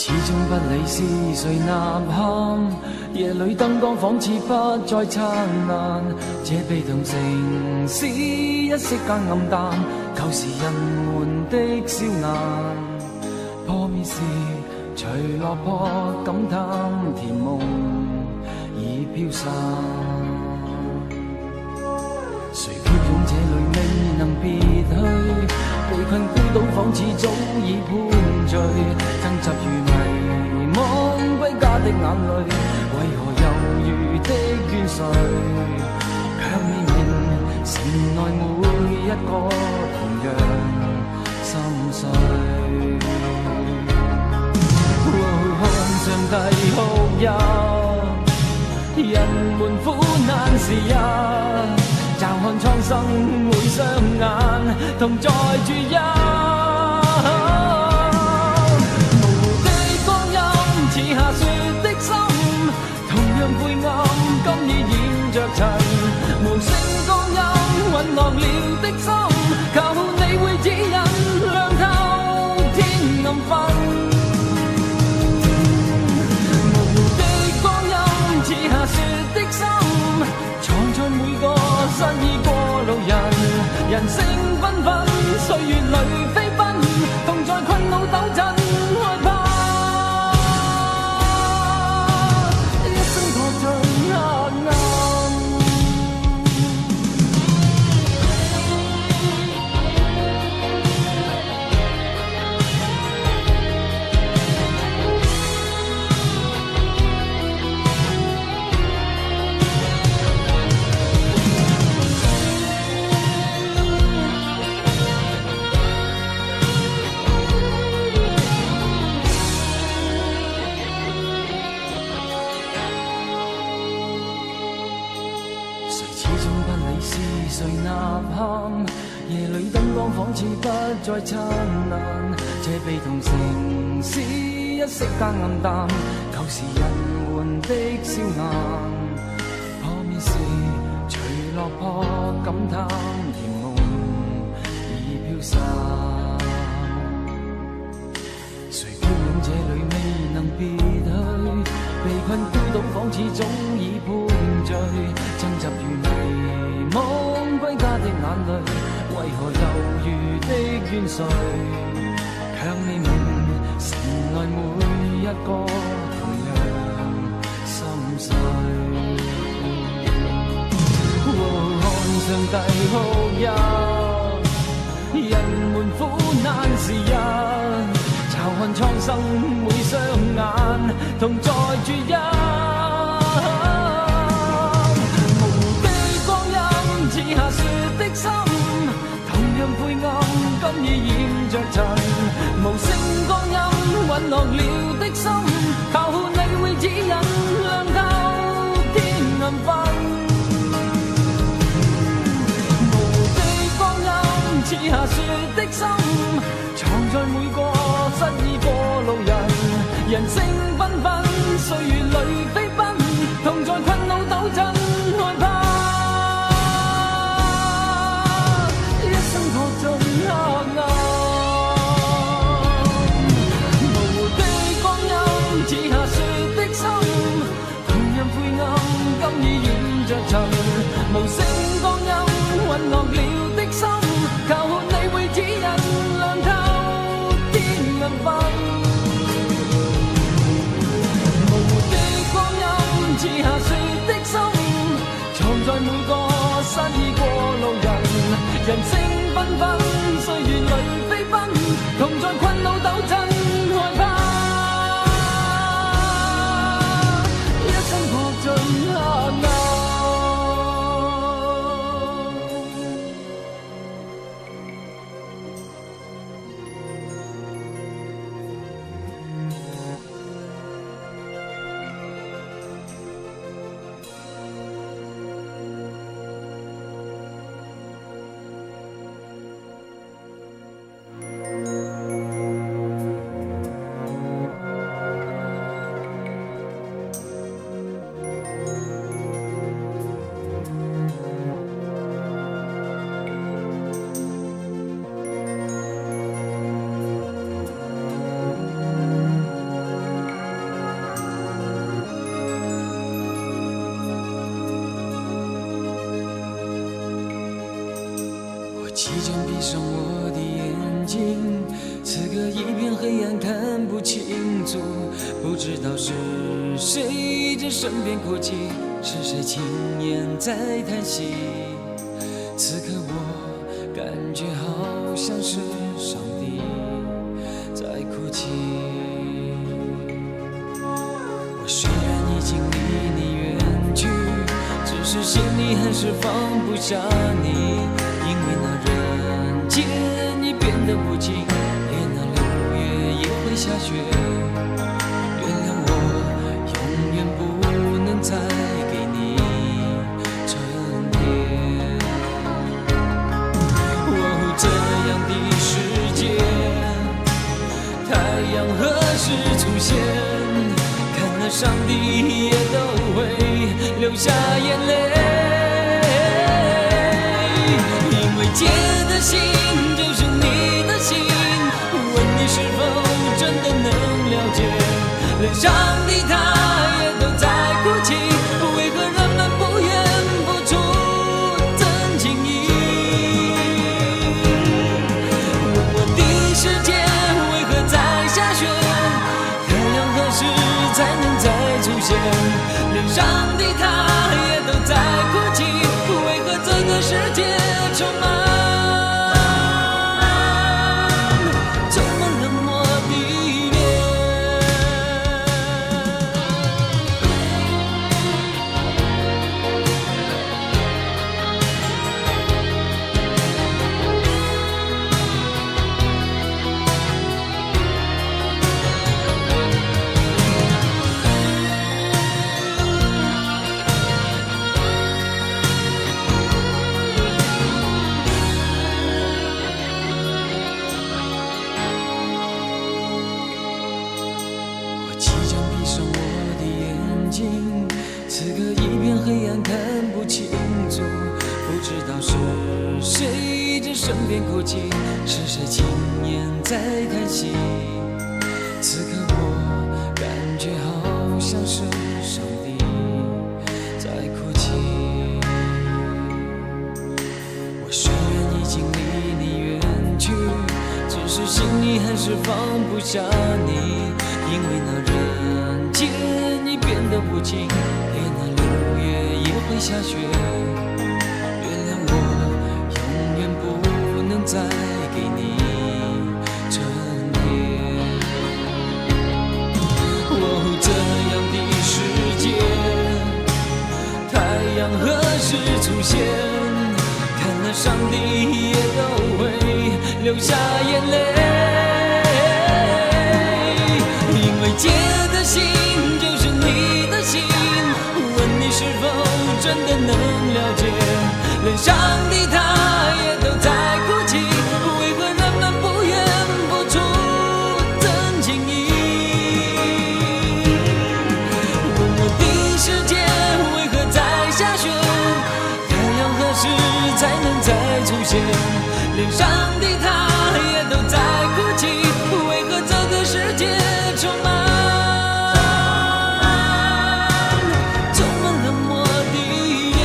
始終不理是誰吶喊，夜裏燈光仿似不再燦爛，這悲痛城市一息間暗淡，舊時人們的笑顏，破滅時隨落魄感嘆，甜夢已飄散。誰飄湧這裏未能別去，被困孤島仿似早已判罪，掙扎如迷惘歸家的眼淚，為何猶豫的怨誰，卻未明城內每一個同樣心碎。看上帝哭泣，人們苦難時日，驟看蒼生每雙眼，同在注一模糊的光陰，似下雪的心，同樣灰暗，今已染着塵。無聲光陰醞釀了的心，求你會指引，亮透天暗昏。模糊的光陰，似下雪的心，藏在每個失意過路人，人聲紛紛，歲月裏飛奔，同在困惱抖震，害怕一生墮進黑暗。誰吶喊？夜裏燈光仿似不再燦爛，這悲痛城市一息間暗淡，舊時人們的笑顏，破滅時隨落魄感嘆，甜夢已飄散。誰飄湧這裏未能別去，被困孤島仿似早已判罪，掙扎如迷惘歸家的眼淚，為何猶豫的怨誰，卻未明城內每一個同樣心碎。看上帝哭泣，人們苦難時日，嘲看蒼生每雙眼，同在注一似下雪的心，同樣灰暗，今已染着塵。無聲光陰醞釀了的心，求你會指引，亮透天暗昏。模糊的光陰，似下雪的心，藏在每個失意過路人，人聲紛紛，歲月裏飛奔，同在困惱抖震，害怕無聲光陰醞釀了的心，求你會指引，亮透天暗昏。模糊的光陰，似下雪的心，藏在每個失意過路人，人聲紛紛，歲月裏飛奔，同在困惱抖震，害怕一生墮進黑暗。将闭上我的眼睛，此刻一片黑暗，看不清楚，不知道是谁在身边哭泣，是谁轻言在叹息。此刻我感觉好像是上帝在哭泣。我虽然已经离你远去，只是心里还是放不下你，因为那人间已变得无情，连那6月也会下雪。原谅我永远不能再给你春天。这样的世界，太阳何时出现？看了上帝也都会流下眼泪，因为借的心就是你的心，问你是否真的能了解，连上帝他也都在哭泣，为何人们不愿付出真情意？问我的世界为何在下雪？太阳何时才能再出现？连上帝他也都在哭泣，为何这个世界充满冷漠的脸？此刻一片黑暗，看不清楚，不知道是谁在身边哭泣，是谁轻言在叹息。此刻我感觉好像是上帝在哭泣。我虽然已经离你远去，只是心里还是放不下你，因为那人间已变得无情，连那6月也会下雪。原谅我永远不能再给你春天。这样的世界，太阳何时出现？看了上帝也都会流下眼泪，因为借的心就是你的心，问你是否真的能了解，连上帝他也都在哭泣，为何人们不愿付出真情意？问我的世界为何在下雪？太阳何时才能再出现？连上帝他也都在哭泣，为何这个世界充满冷漠的脸？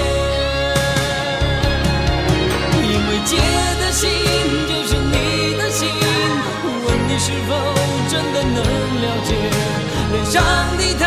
因为借的心就是你的心，问你是否真的能了解，连上帝他